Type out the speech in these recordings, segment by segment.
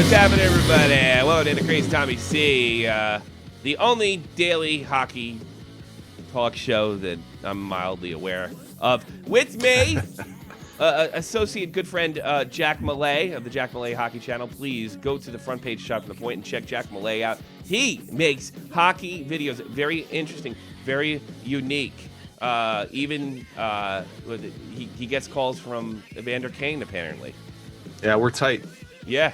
What's happening, everybody? Welcome to the Crazy Tommy C, the only daily hockey talk show that I'm mildly aware of. With me, associate good friend Jack Malay of the Jack Malay Hockey Channel. Please go to the front page, Shot from the Point, and check Jack Malay out. He makes hockey videos very interesting, very unique. He gets calls from Evander Kane, apparently. Yeah, we're tight. Yeah.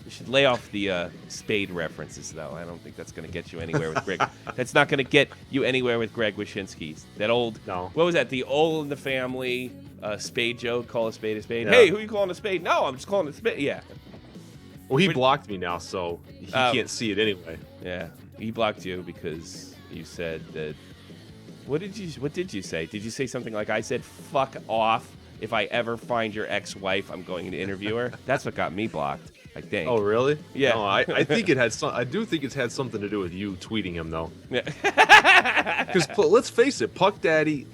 You should lay off the spade references, though. I don't think that's going to get you anywhere with Greg. That's not going to get you anywhere with Greg Wyshynski. That old, no. What was that? The All in the Family spade joke, call a spade a spade. Yeah. Hey, who are you calling a spade? No, I'm just calling it a spade. Yeah. Well, he blocked me now, so he can't see it anyway. Yeah, he blocked you because you said that. What did you say? Did you say something like, I said, fuck off. If I ever find your ex-wife, I'm going to interview her. That's what got me blocked, I think. Oh, really? Yeah. No, I think it had I do think it's had something to do with you tweeting him, though. Yeah. Because let's face it, Puck Daddy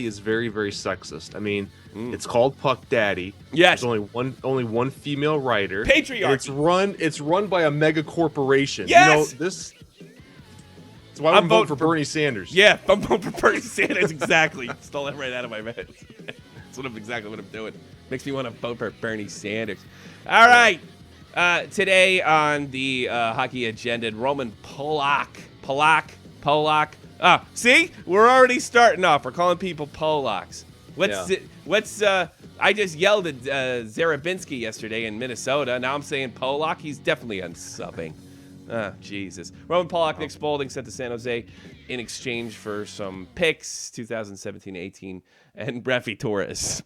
is very, very sexist. I mean, it's called Puck Daddy. Yes. There's only one female writer. Patriarchy. It's run by a mega corporation. Yes. You know, that's why I'm voting for Bernie Sanders. Yeah, I'm voting for Bernie Sanders. Exactly. Stole that right out of my mouth. That's exactly what I'm doing. Makes me want to vote for Bernie Sanders. All right. Today on the hockey agenda, Roman Polak. See? We're already starting off. We're calling people Polaks. I just yelled at Zarabinski yesterday in Minnesota. Now I'm saying Polak. He's definitely unsubbing. Oh, Jesus. Roman Polak, Nick Spalding sent to San Jose in exchange for some picks, 2017-18, and Rafi Torres.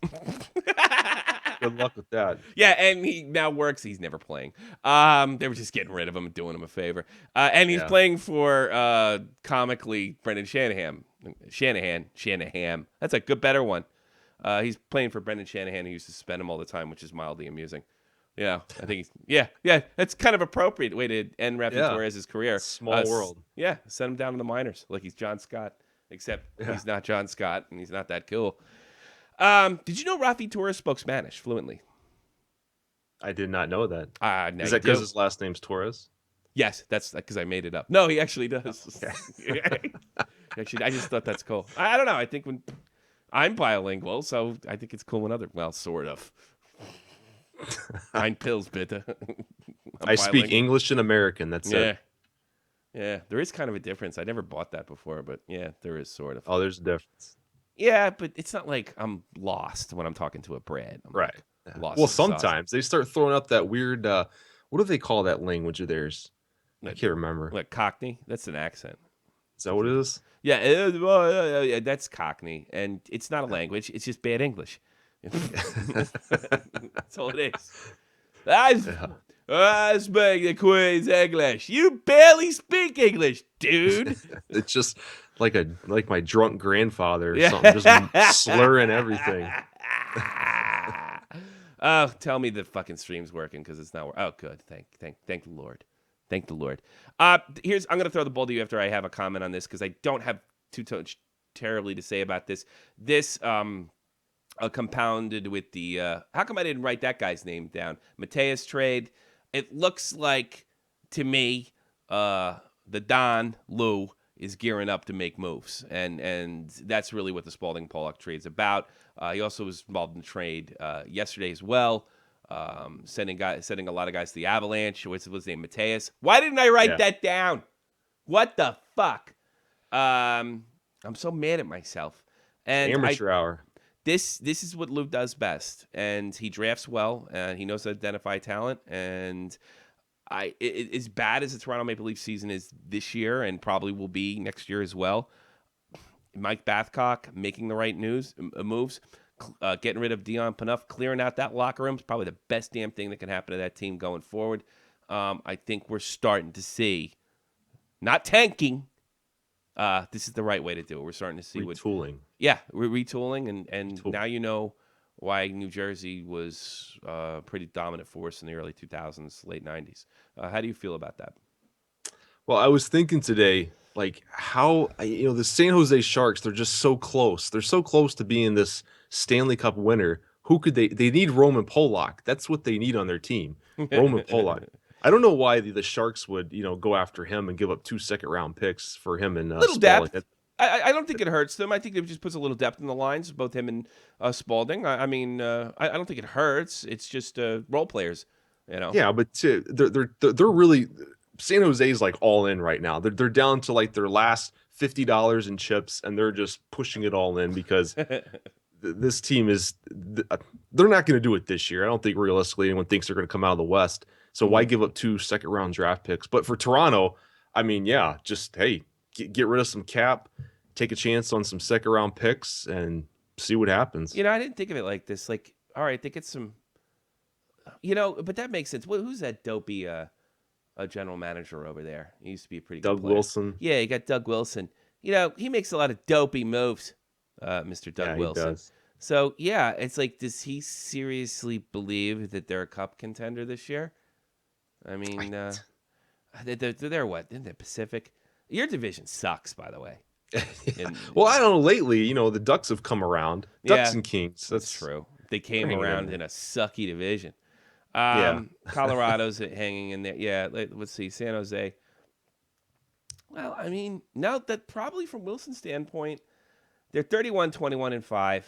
Good luck with that. Yeah, and he now works. He's never playing. They were just getting rid of him and doing him a favor. And he's playing for, comically, Brendan Shanahan. Shanahan. That's a better one. He's playing for Brendan Shanahan, who used to suspend him all the time, which is mildly amusing. Yeah, I think he's that's kind of appropriate way to end Rafi Torres' career. Small world. Yeah, send him down to the minors like he's John Scott, except he's not John Scott and he's not that cool. Did you know Rafi Torres spoke Spanish fluently? I did not know that. Is that because his last name's Torres? Yes, that's because I made it up. No, he actually does. Actually, I just thought that's cool. I don't know. I think when I'm bilingual, so I think it's cool when sort of. Ein pills, bitte. I speak English and American. That's it. Yeah, there is kind of a difference. I never bought that before, but yeah, there is sort of. Oh, there's a difference. Yeah, but it's not like I'm lost when I'm talking to a Brad. Right. Lost well, sometimes they start throwing up that weird, what do they call that language of theirs? I can't remember. Like Cockney? That's an accent. Is that what it is? Yeah, that's Cockney. And it's not a language. It's just bad English. That's all it is. I speak the Queen's English. You barely speak English, dude. It's just like my drunk grandfather or something, just slurring everything. Oh, tell me the fucking stream's working because it's not working. Oh, good. Thank the Lord. Thank the Lord. I'm gonna throw the ball to you after I have a comment on this because I don't have too terribly to say about this. This compounded with the how come I didn't write that guy's name down? Mateus trade. It looks like to me the Don Lou is gearing up to make moves, and that's really what the Spalding Polak trade's about. He also was involved in the trade yesterday as well, sending a lot of guys to the Avalanche. What's his name? Mateus. Why didn't I write that down? What the fuck? I'm so mad at myself. And amateur hour. This is what Lou does best, and he drafts well, and he knows how to identify talent. And as bad as the Toronto Maple Leafs season is this year, and probably will be next year as well, Mike Babcock making the right moves, getting rid of Dion Phaneuf, clearing out that locker room is probably the best damn thing that can happen to that team going forward. I think we're starting to see, not tanking. This is the right way to do it. We're starting to see retooling. We're retooling, and now you know why New Jersey was a pretty dominant force in the early 2000s, late 90s. How do you feel about that? Well, I was thinking today, like how the San Jose Sharks, they're just so close. They're so close to being this Stanley Cup winner. who could they need Roman Polak. That's what they need on their team. Roman Polak. I don't know why the Sharks would, go after him and give up 2 second-round picks for him and Little Spaling. depth. I don't think it hurts them. I think it just puts a little depth in the lines, both him and Spalding. I mean, I don't think it hurts. It's just role players, Yeah, but they're really San Jose's like all in right now. They're down to like their last $50 in chips, and they're just pushing it all in because this team is they're not going to do it this year. I don't think realistically anyone thinks they're going to come out of the West. So why give up 2 second-round draft picks? But for Toronto, I mean, yeah, just hey, get rid of some cap, take a chance on some second-round picks, and see what happens. I didn't think of it like this. Like, all right, they get some, but that makes sense. Who's that dopey general manager over there? He used to be a pretty good Doug player. Wilson. Yeah, you got Doug Wilson. He makes a lot of dopey moves, Mr. Doug Wilson. He does. So, yeah, it's like, does he seriously believe that they're a cup contender this year? I mean, they're what? In the Pacific? Your division sucks, by the way. Well, I don't know. Lately, the Ducks have come around. Ducks and Kings. That's true. They came around in a sucky division. Yeah. Colorado's hanging in there. Yeah, let's see. San Jose. Well, I mean, no, that probably from Wilson's standpoint, they're 31-21-5.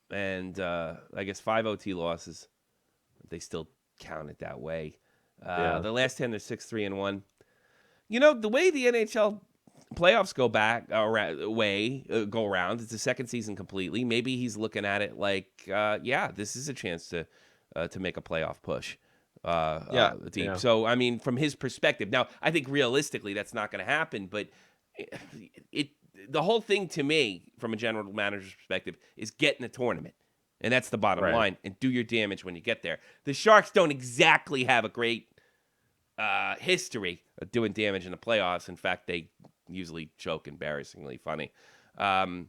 And I guess 5 OT losses. They still count it that way. The last 10, they're 6-3-1. The way the NHL playoffs go around, it's the second season completely. Maybe he's looking at it like, this is a chance to make a playoff push. Deep. So, I mean, from his perspective, now I think realistically that's not going to happen, but the whole thing to me, from a general manager's perspective, is get in a tournament. And that's the bottom line. And do your damage when you get there. The Sharks don't exactly have a great history of doing damage in the playoffs. In fact, they usually choke embarrassingly funny. And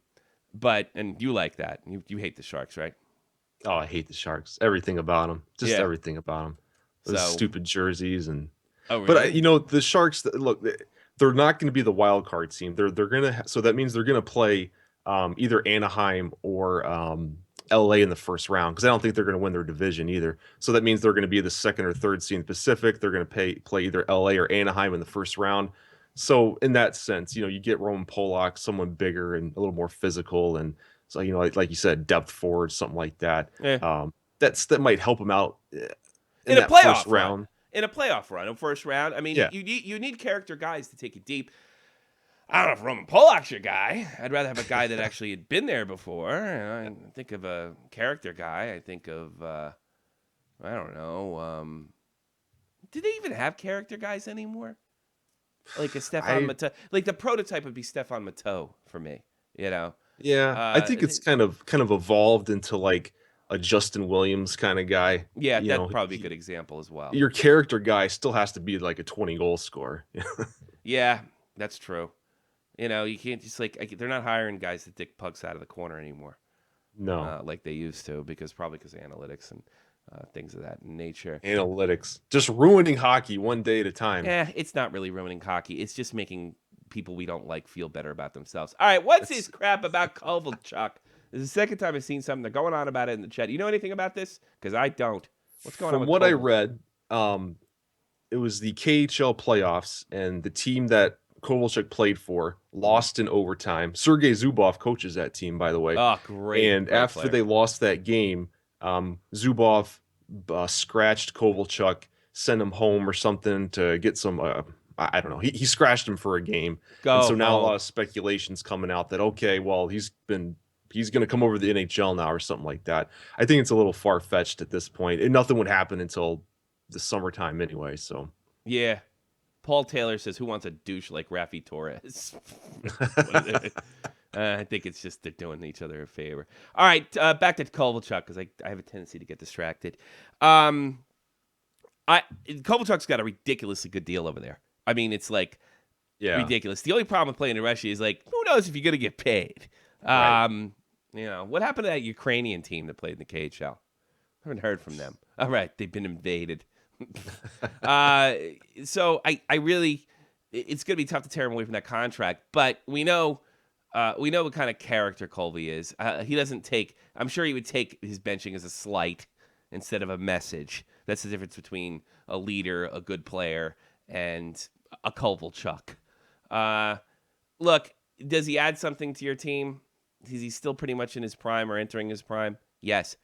you like that. You hate the Sharks, right? Oh, I hate the Sharks. Everything about them. Just everything about them. Those stupid jerseys and. Oh, really? But the Sharks. Look, they're not going to be the wild card team. They're gonna. So that means they're going to play either Anaheim or LA in the first round, because I don't think they're going to win their division either. So that means they're going to be the second or third seed in the Pacific. They're going to play either LA or Anaheim in the first round. So in that sense, you get Roman Polak, someone bigger and a little more physical, and so like you said, depth forward, something like that. Yeah. That might help him out in a playoff round. In a playoff run, a first round. I mean, you need character guys to take you deep. I don't know if Roman Polak's your guy. I'd rather have a guy that actually had been there before. I think of a character guy. I think of, I don't know. Do they even have character guys anymore? Like a Stefan Matteau. Like the prototype would be Stefan Matteau for me, Yeah, I think it's kind of evolved into like a Justin Williams kind of guy. Yeah, that'd probably be a good example as well. Your character guy still has to be like a 20-goal scorer. Yeah, that's true. You can't just they're not hiring guys that dick pucks out of the corner anymore. No, like they used to, because of analytics and things of that nature. Analytics just ruining hockey one day at a time. Yeah, it's not really ruining hockey. It's just making people we don't like feel better about themselves. All right, what's this crap about Kovalchuk? This is the second time I've seen something. They're going on about it in the chat. You know anything about this? Because I don't. What's going on with From what Kovalchuk? I read, it was the KHL playoffs, and the team that Kovalchuk played for lost in overtime. Sergei Zubov coaches that team, by the way. Oh, great. And great after player. they lost that game, Zubov scratched Kovalchuk, sent him home or something to get some, I don't know. He scratched him for a game. And so now a lot of speculation's coming out that, okay, well, he's going to come over to the NHL now or something like that. I think it's a little far-fetched at this point. And nothing would happen until the summertime anyway, so. Yeah. Paul Taylor says, who wants a douche like Rafi Torres? I think it's just they're doing each other a favor. All right, back to Kovalchuk, because I have a tendency to get distracted. Kovalchuk's got a ridiculously good deal over there. I mean, it's ridiculous. The only problem with playing in Russia is who knows if you're going to get paid. Right. What happened to that Ukrainian team that played in the KHL? I haven't heard from them. All right, they've been invaded. So I really, it's going to be tough to tear him away from that contract. But we know we know what kind of character Colby is. He doesn't take. I'm sure he would take his benching as a slight instead of a message. That's the difference between a leader, a good player, and a Kovalchuk. Look, does he add something to your team? Is he still pretty much in his prime or entering his prime? Yes.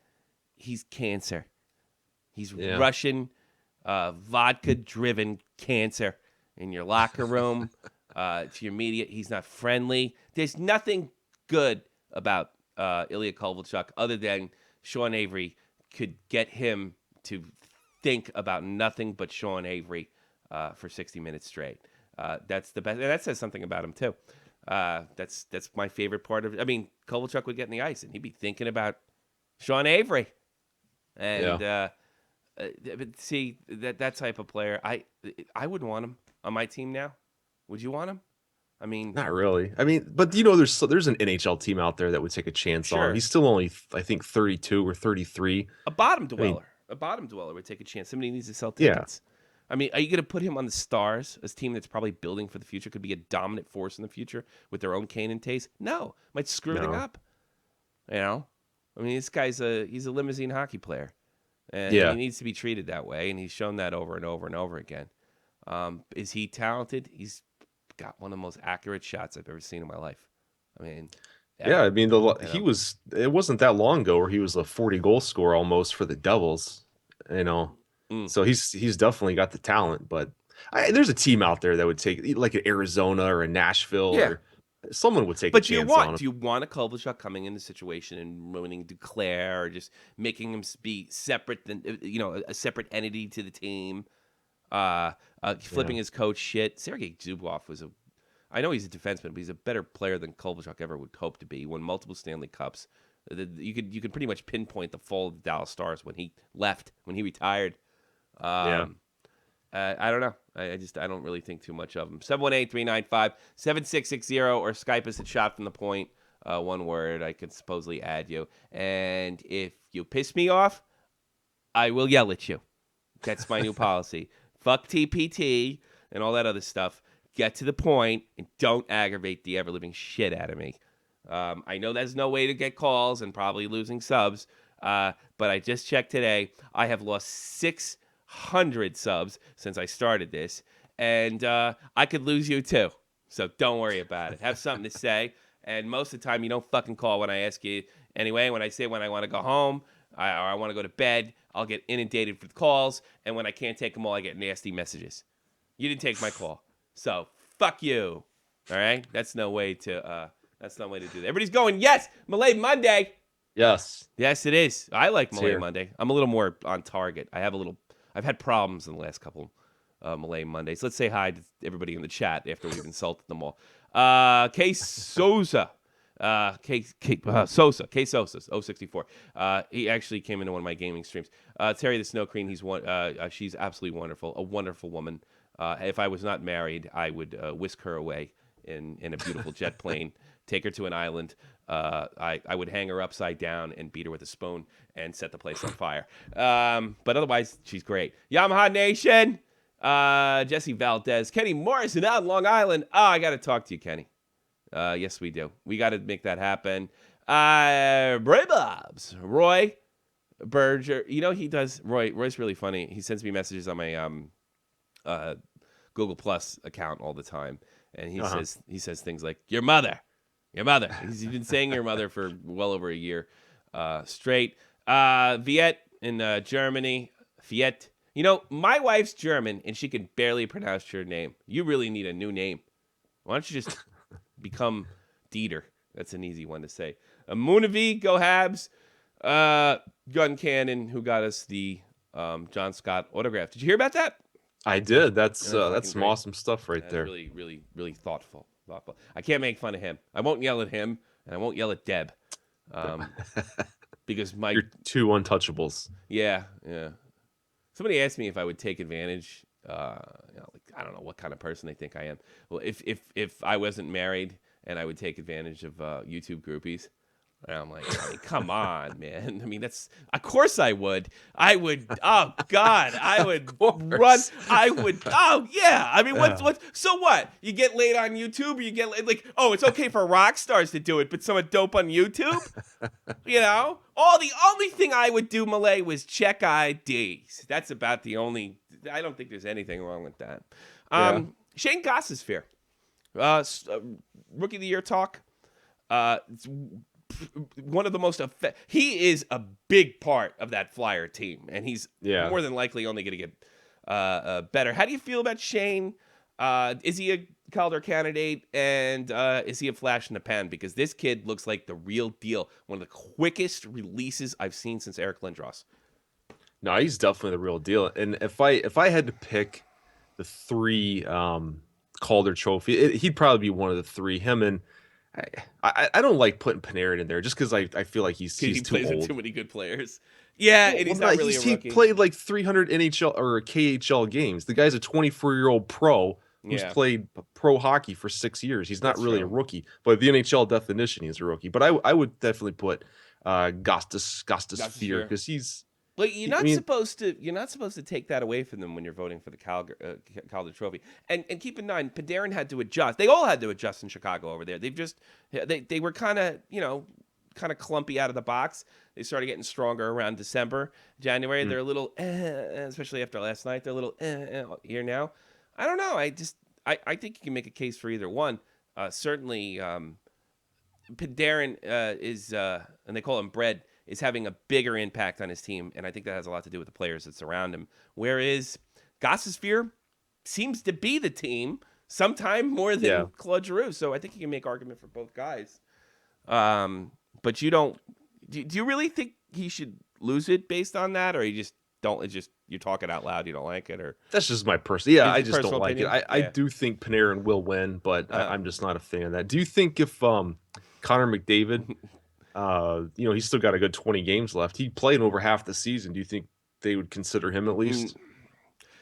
He's cancer. He's Russian, vodka-driven cancer in your locker room, to your media. He's not friendly. There's nothing good about Ilya Kovalchuk other than Sean Avery could get him to think about nothing but Sean Avery for 60 minutes straight. That's the best. And that says something about him, too. That's my favorite part of it. I mean, Kovalchuk would get in the ice, and he'd be thinking about Sean Avery. And but see, that type of player, I wouldn't want him on my team now. Would you want him? I mean, Not really. I mean, but there's an NHL team out there that would take a chance on him. Sure. He's still only, I think, 32 or 33. a bottom I mean, dweller would take a chance. Somebody needs to sell yeah, tickets. I mean, are you going to put him on the Stars, a team that's probably building for the future, could be a dominant force in the future with their own Kane and Taste? No, might screw everything no, up. You know, I mean, this guy's he's a limousine hockey player, and he yeah. needs to be treated that way, and he's shown that over and over and over again. Is he talented? He's got one of the most accurate shots I've ever seen in my life. I mean, Yeah, ever. I mean, it wasn't that long ago where he was a 40 goal scorer almost for the Devils, you know. Mm. So he's definitely got the talent, but there's a team out there that would take, like, an Arizona or a Nashville, Yeah. or someone would take a But chance on him. do you want a Kovalchuk coming in the situation and ruining Duclair or just making him be separate than a separate entity to the team? Flipping his coach shit. Sergei Zubov I know he's a defenseman, but he's a better player than Kovalchuk ever would hope to be. He won multiple Stanley Cups. You could pretty much pinpoint the fall of the Dallas Stars when he left, when he retired. Yeah. I don't know. I don't really think too much of him. 718-395-7660 or Skype us at Shot from the Point. One word. I could supposedly add you. And if you piss me off, I will yell at you. That's my new policy. Fuck TPT and all that other stuff. Get to the point and don't aggravate the ever-living shit out of me. I know there's no way to get calls and probably losing subs, but I just checked today. I have lost 600 subs since I started this, and I could lose you too. So don't worry about it. Have something to say, and most of the time you don't fucking call when I ask you anyway. When I say when I want to go home or I want to go to bed, I'll get inundated with calls, and when I can't take them all, I get nasty messages. You didn't take my call. So fuck you. All right? That's no way to do that. Everybody's going, yes, Malay Monday. Yes. Yes, it is. I like Malay here. Monday. I'm a little more on target. I've had problems in the last couple Malay Mondays. Let's say hi to everybody in the chat after we've insulted them all. K Sosa. K Sosa. K Sosa, 064. He actually came into one of my gaming streams. Terry the Snow Queen, she's absolutely wonderful. A wonderful woman. If I was not married, I would whisk her away in a beautiful jet plane, take her to an island. I would hang her upside down and beat her with a spoon and set the place on fire. But otherwise, she's great. Yamaha Nation, Jesse Valdez, Kenny Morrison out in Long Island. Oh, I got to talk to you, Kenny. Yes, we do. We got to make that happen. Bray Bobs, Roy Berger. You know, he does. Roy's really funny. He sends me messages on my Google Plus account all the time, and he says things like your mother. He's been saying your mother for well over a year straight. Viet in Germany. Viet. You know, my wife's German, and she can barely pronounce your name. You really need a new name. Why don't you just become Dieter? That's an easy one to say. Munavi, go Habs. Gun Cannon, who got us the John Scott autograph. Did you hear about that? I did. That's some great. awesome stuff right there. Really, really, really thoughtful. I can't make fun of him. I won't yell at him, and I won't yell at Deb, because You're two untouchables. Yeah. Somebody asked me if I would take advantage. I don't know what kind of person they think I am. Well, if I wasn't married and I would take advantage of YouTube groupies, And I'm like, I mean, come on, man. I mean, that's of course I would. I would. Oh God, I Of would run. course. I would. Oh yeah. I mean, what's Yeah. what? So what? You get laid on YouTube, or you get laid, like, oh, it's okay for rock stars to do it, but someone dope on YouTube. You know, all the only thing I would do, Malay, was check IDs. That's about the only. I don't think there's anything wrong with that. Yeah. Shane Gostisbehere, rookie of the year talk. It's one of the most he is a big part of that Flyer team, and he's Yeah. more than likely only going to get better. How do you feel about Shane? Is he a Calder candidate, and is he a flash in the pan? Because this kid looks like the real deal. One of the quickest releases I've seen since Eric Lindros. No, he's definitely the real deal. And if I had to pick the three Calder Trophy, he'd probably be one of the three. Him and I don't like putting Panarin in there just because I feel like he's He too plays with old. too many good players. Yeah, and he's not really a He rookie. played like 300 NHL or KHL games. The guy's a 24-year-old pro who's Yeah, played pro hockey for 6 years. He's not that's really a true. rookie, but the NHL definition, he's a rookie. But I would definitely put Gostis Fear Fair. because he's. Like you're I not mean, supposed to take that away from them when you're voting for the Calder Trophy. And keep in mind, Panarin had to adjust. They all had to adjust in Chicago over there. They were kind of kind of clumpy out of the box. They started getting stronger around December, January. They're a little, especially after last night. They're a little here now. I don't know. I think you can make a case for either one. Certainly, Panarin is, and they call him Bread, is having a bigger impact on his team, and I think that has a lot to do with the players that surround him. Whereas Gostisbehere seems to be the team sometime more yeah. than Claude Giroux, so I think you can make argument for both guys. But you don't. Do you really think he should lose it based on that, or you just don't? It's just you're talking out loud. You don't like it, or That's just my personal. Yeah, is I it just don't personal like it. opinion? I Yeah. do think Panarin will win, but I'm just not a fan of that. Do you think if Connor McDavid, he's still got a good 20 games left. He played over half the season. Do you think they would consider him at least?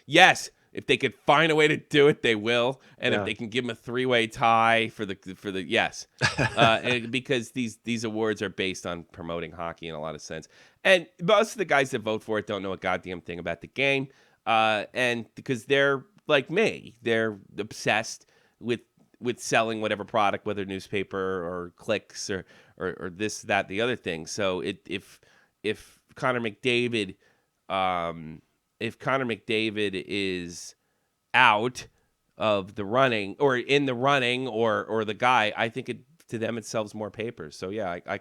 Yes, if they could find a way to do it, they will. And if Yeah. they can give him a three-way tie for the yes, because these awards are based on promoting hockey in a lot of sense. And most of the guys that vote for it don't know a goddamn thing about the game, and because they're like me, they're obsessed with selling whatever product, whether newspaper or clicks or this, that, the other thing. So if Connor McDavid, if Connor McDavid is out of the running or in the running or the guy, I think to them it sells more papers. So yeah, I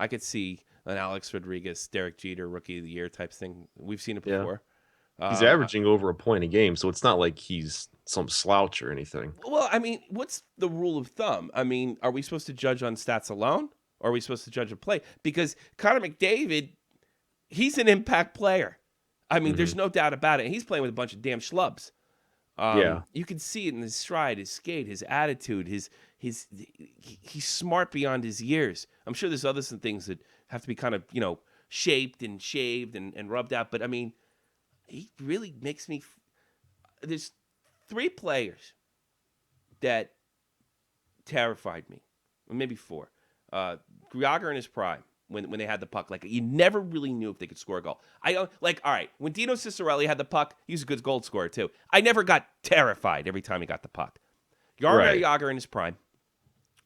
could see an Alex Rodriguez, Derek Jeter, Rookie of the Year type thing. We've seen it Yeah. before. He's averaging over a point a game, so it's not like he's some slouch or anything. Well, I mean, what's the rule of thumb? I mean, are we supposed to judge on stats alone, or are we supposed to judge a play? Because Connor McDavid, he's an impact player. I mean, there's no doubt about it. He's playing with a bunch of damn schlubs. Yeah. You can see it in his stride, his skate, his attitude, he's smart beyond his years. I'm sure there's some things that have to be kind of shaped and shaved and rubbed out. But I mean, he really makes me. There's 3 players that terrified me, or maybe 4. Yager in his prime. When they had the puck, like you never really knew if they could score a goal. I don't like. All right, when Dino Ciccarelli had the puck, he was a good goal scorer too. I never got terrified every time he got the puck. Yager in his prime,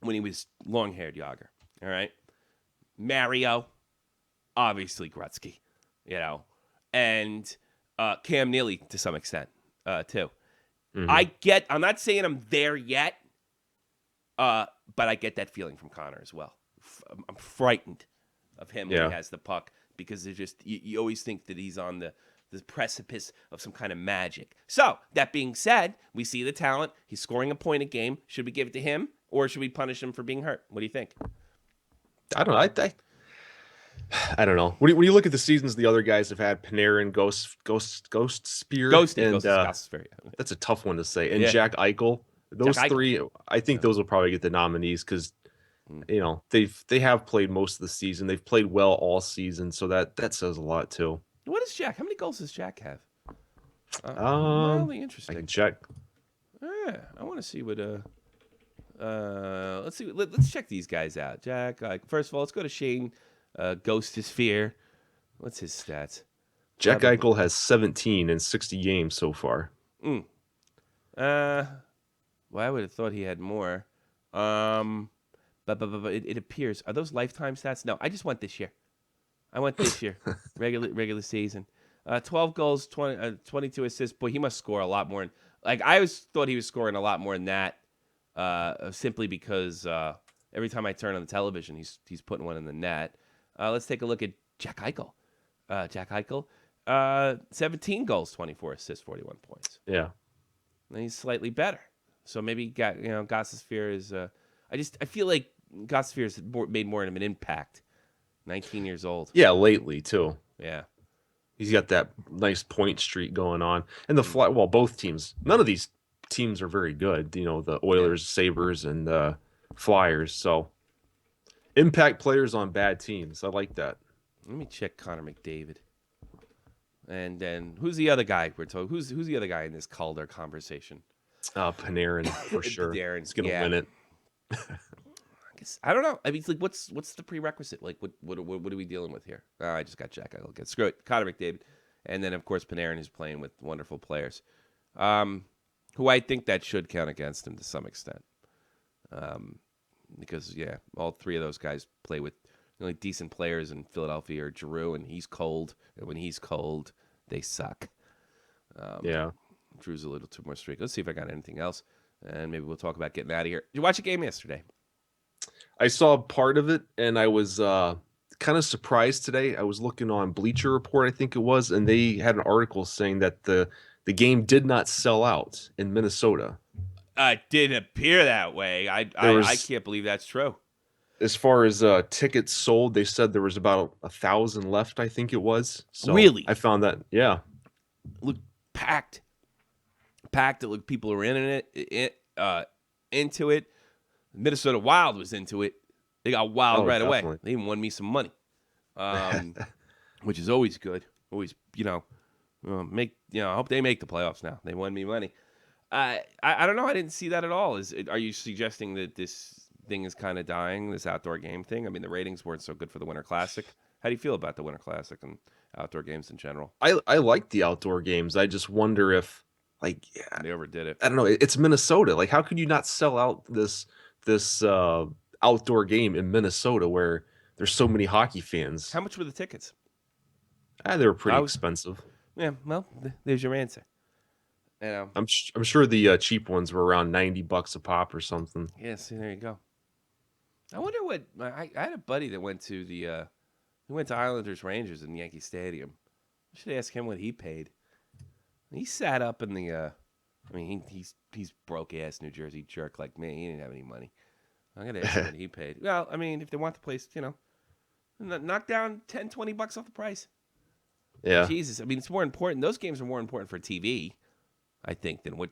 when he was long-haired Yager. All right, Mario, obviously Gretzky, and Cam Neely to some extent too. I'm not saying I'm there yet, but I get that feeling from Connor as well. I'm frightened of him when he has the puck because they're just you always think that he's on the precipice of some kind of magic. So that being said, we see the talent. He's scoring a point a game. Should we give it to him or should we punish him for being hurt? What do you think? I don't know. I don't know. When you look at the seasons the other guys have had, Panarin, Ghost Spear, and that's a tough one to say. And Jack Eichel, those three, I think those will probably get the nominees because they have played most of the season. They've played well all season, so that says a lot too. What is Jack? How many goals does Jack have? Mildly interesting. I can check. Yeah, I want to see what Let's see. Let's check these guys out. Jack. First of all, let's go to Shane. Ghost is Fear. What's his stats? Jack Eichel has 17 in 60 games so far. Well, I would have thought he had more. But it appears. Are those lifetime stats? No, I just want this year. I want this year. regular season. 12 goals, 22 assists. Boy, he must score a lot more. Like, I always thought he was scoring a lot more than that. Simply because every time I turn on the television, he's putting one in the net. Let's take a look at Jack Eichel. Jack Eichel, 17 goals, 24 assists, 41 points. Yeah, and he's slightly better. So maybe Gossphere is. I feel like Gossphere has made more of an impact. 19 years old. Yeah, lately too. Yeah. He's got that nice point streak going on. And both teams. None of these teams are very good. The Oilers, Sabres, and the Flyers. So impact players on bad teams. I like that. Let me check Connor McDavid. And then who's the other guy we're talking? Who's the other guy in this Calder conversation? Panarin for sure. Panarin, He's gonna win it. I don't know. I mean, it's like, what's the prerequisite? Like, what are we dealing with here? Oh, I just got Jack Eichel. Screw it. Connor McDavid. And then, of course, Panarin is playing with wonderful players, who I think that should count against him to some extent. Because, all three of those guys play with the only decent players in Philadelphia are Giroux, and he's cold. And when he's cold, they suck. Drew's a little too more streak. Let's see if I got anything else. And maybe we'll talk about getting out of here. Did you watch a game yesterday? I saw part of it, and I was kind of surprised today. I was looking on Bleacher Report, I think it was, and they had an article saying that the game did not sell out in Minnesota. It didn't appear that way. I can't believe that's true. As far as tickets sold, they said there was about 1,000 left, I think it was. So really? I found that, yeah. Look, packed. It looked people were into it. Minnesota Wild was into it. They got wild right definitely. away. They even won me some money, which is always good. Always, I hope they make the playoffs now. They won me money. I don't know. I didn't see that at all. Are you suggesting that this thing is kind of dying, this outdoor game thing? I mean, the ratings weren't so good for the Winter Classic. How do you feel about the Winter Classic and outdoor games in general? I like the outdoor games. I just wonder if, they overdid it. I don't know. It's Minnesota. Like, how could you not sell out this outdoor game in Minnesota where there's so many hockey fans? How much were the tickets? They were pretty expensive. Yeah, well, there's your answer. I'm sure the cheap ones were around $90 a pop or something. Yeah, see, there you go. I wonder what I had a buddy that went to Islanders Rangers in Yankee Stadium. I should ask him what he paid. He sat up in the. He's broke ass New Jersey jerk like me. He didn't have any money. I'm gonna ask him what he paid. Well, I mean, if they want the place, knock down $10-$20 off the price. Yeah. Jesus, I mean, it's more important. Those games are more important for TV, I think, than what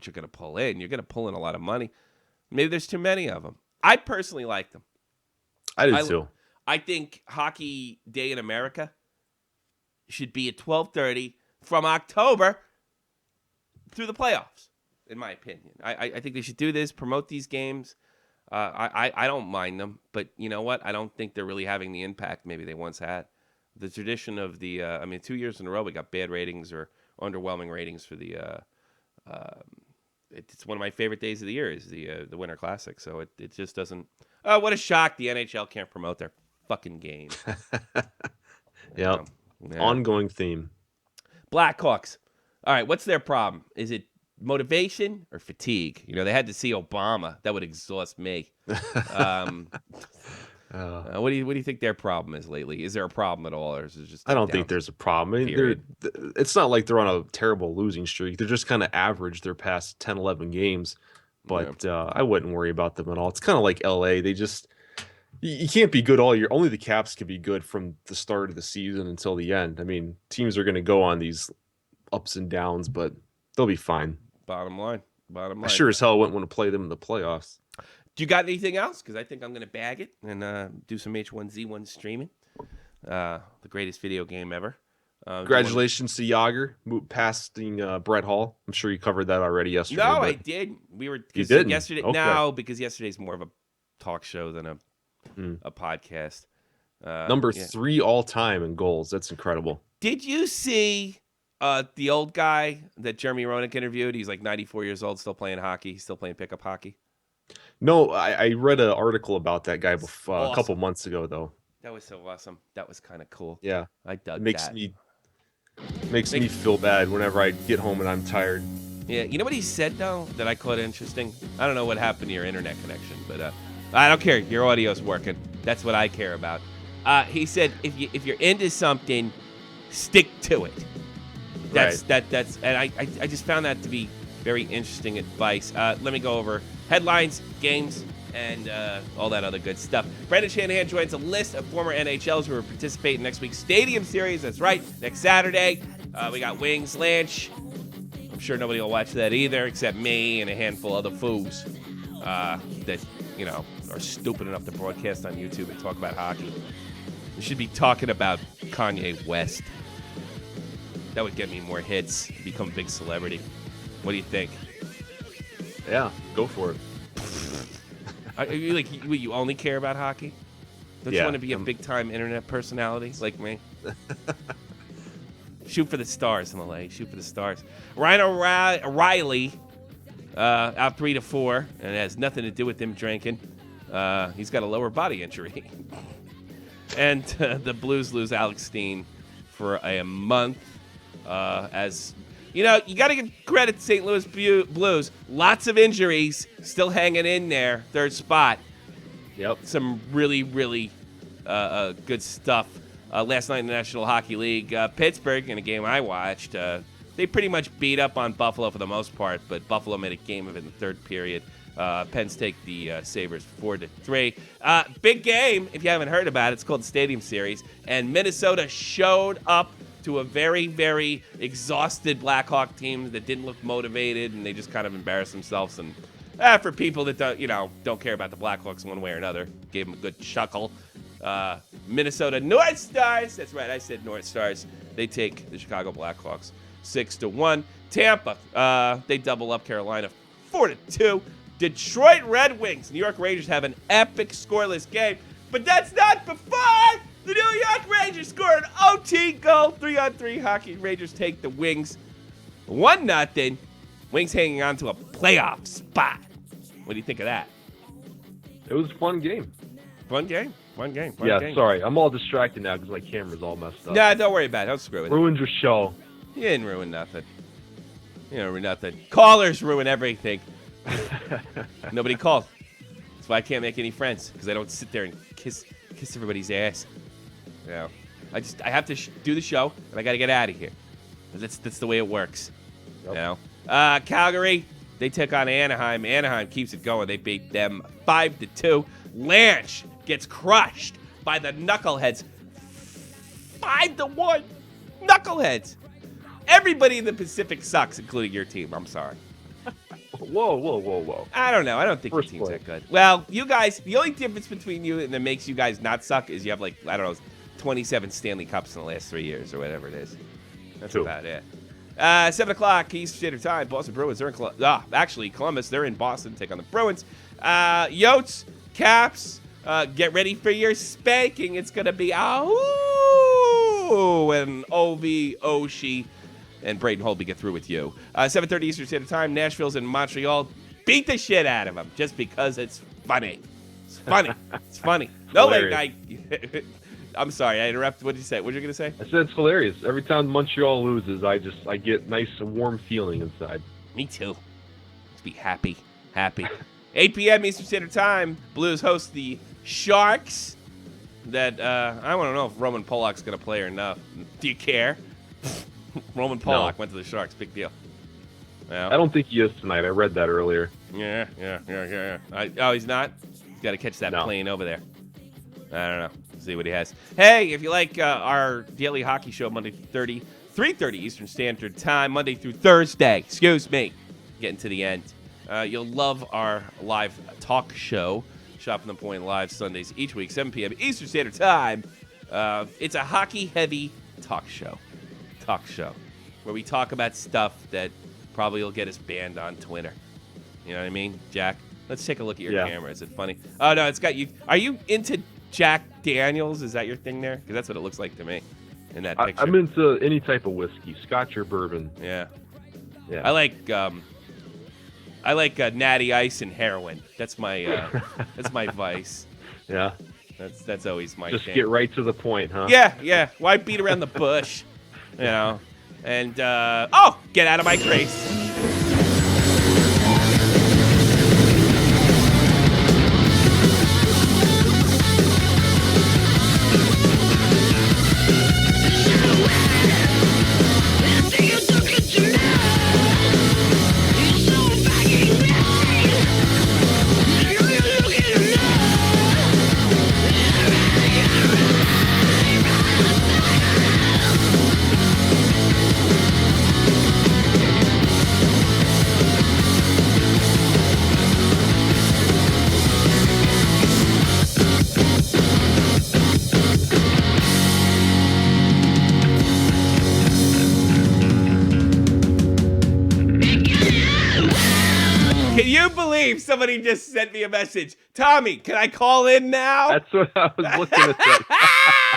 you're gonna pull in. You're gonna pull in a lot of money. Maybe there's too many of them. I personally like them. I do too. I think Hockey Day in America should be at 12:30 from October through the playoffs, in my opinion. I think they should do this, promote these games. I don't mind them, but you know what? I don't think they're really having the impact maybe they once had. The tradition of 2 years in a row we got bad ratings or underwhelming ratings for the. It's one of my favorite days of the year is the Winter Classic. So it just doesn't. Oh, what a shock! The NHL can't promote their fucking game. Yeah. Ongoing theme. Blackhawks. All right, what's their problem? Is it motivation or fatigue? They had to see Obama. That would exhaust me. What do you think their problem is lately? Is there a problem at all, or is it just? I don't think there's a problem. I mean, it's not like they're on a terrible losing streak. They're just kind of average their past 10, 11 games. But I wouldn't worry about them at all. It's kind of like LA. They just you can't be good all year. Only the Caps can be good from the start of the season until the end. I mean, teams are going to go on these ups and downs, but they'll be fine. Bottom line. I sure as hell wouldn't want to play them in the playoffs. Do you got anything else? Because I think I'm going to bag it and do some H1Z1 streaming. The greatest video game ever. Congratulations to Yager passing Brett Hall. I'm sure you covered that already yesterday. No, I did. We were you didn't yesterday. Okay. No, because yesterday's more of a talk show than a podcast. Number 3 all time in goals. That's incredible. Did you see the old guy that Jeremy Roenick interviewed? He's like 94 years old, still playing hockey. He's still playing pickup hockey. No, I read an article about that guy awesome. a couple months ago, though. That was so awesome. That was kind of cool. Yeah, I dug that. Makes me feel bad whenever I get home and I'm tired. Yeah, you know what he said though that I caught interesting? I don't know what happened to your internet connection, but I don't care. Your audio's working. That's what I care about. He said if you're into something, stick to it. That's and I just found that to be very interesting advice. Let me go over headlines, games, and all that other good stuff. Brendan Shanahan joins a list of former NHLs who will participate in next week's Stadium Series. That's right, next Saturday. We got Wings Lanch. I'm sure nobody will watch that either except me and a handful of other fools that, are stupid enough to broadcast on YouTube and talk about hockey. We should be talking about Kanye West. That would get me more hits, become a big celebrity. What do you think? Yeah, go for it. Are you you only care about hockey? Don't you want to be a big-time internet personality like me? Shoot for the stars, MLA. Shoot for the stars. Ryan O'Reilly out 3-4, and it has nothing to do with him drinking. He's got a lower body injury. And the Blues lose Alex Steen for a month. As you got to give credit to St. Louis Blues. Lots of injuries, still hanging in there. Third spot. Yep. Some really, really good stuff. Last night in the National Hockey League, Pittsburgh, in a game I watched, they pretty much beat up on Buffalo for the most part, but Buffalo made a game of it in the third period. Pens take the Sabres 4-3. Big game, if you haven't heard about it. It's called the Stadium Series, and Minnesota showed up to a very, very exhausted Blackhawk team that didn't look motivated, and they just kind of embarrassed themselves. And for people that don't care about the Blackhawks one way or another, gave them a good chuckle. Minnesota North Stars. That's right, I said North Stars. They take the Chicago Blackhawks 6-1. Tampa, they double up Carolina 4-2. Detroit Red Wings. New York Rangers have an epic scoreless game, but that's not before the New York Rangers score an OT goal. 3-on-3 hockey. Rangers take the Wings 1-0. Wings hanging on to a playoff spot. What do you think of that? It was a fun game. Fun game. Sorry. I'm all distracted now because my camera's all messed up. Nah, don't worry about it. Don't screw with it. Ruined your show. You didn't ruin nothing. Callers ruin everything. Nobody called. That's why I can't make any friends, because I don't sit there and kiss everybody's ass. I have to do the show, and I got to get out of here. That's the way it works. Yep. Calgary, they took on Anaheim. Anaheim keeps it going. They beat them 5-2. Lanch gets crushed by the Knuckleheads 5-1. Knuckleheads. Everybody in the Pacific sucks, including your team. I'm sorry. Whoa. I don't know. I don't think your team's that good. Well, you guys, the only difference between you and that makes you guys not suck is you have 27 Stanley Cups in the last 3 years or whatever it is. That's about it. 7 o'clock Eastern Standard Time. Boston Bruins. They're in Columbus. They're in Boston. Take on the Bruins. Yotes, Caps. Get ready for your spanking. It's gonna be and Ovi, Oshie, and Braden Holtby get through with you. 7:30 Eastern Standard Time. Nashville's in Montreal. Beat the shit out of them just because it's funny. It's funny. It's funny. No late night. I'm sorry, I interrupted. What did you say? What were you going to say? I said it's hilarious. Every time Montreal loses, I get nice warm feeling inside. Me too. Let's be happy. 8 p.m. Eastern Standard Time. Blues host the Sharks. That I want to know if Roman Polak's going to play or not. Do you care? Roman Polak went to the Sharks. Big deal. I don't think he is tonight. I read that earlier. Yeah. He's not? He's got to catch that plane over there. I don't know. See what he has. Hey, if you like our daily hockey show, Monday through 3:30 Eastern Standard Time, Monday through Thursday. Excuse me. Getting to the end. You'll love our live talk show, Shot from the Point Live, Sundays each week, 7 p.m. Eastern Standard Time. It's a hockey-heavy talk show. talk show where we talk about stuff that probably will get us banned on Twitter. You know what I mean, Jack? Let's take a look at your camera. Is it funny? Oh, no, it's got you. Are you into Jack Daniels? Is that your thing there? Because that's what it looks like to me in that picture. I'm into any type of whiskey, Scotch or bourbon. Yeah. Yeah. I like Natty Ice and heroin. That's my that's my vice. Yeah. That's always my Just thing. get right to the point, huh? Yeah. Why beat around the bush? You know. And get out of my grace. Can you believe somebody just sent me a message? Tommy, can I call in now? That's what I was looking at. That.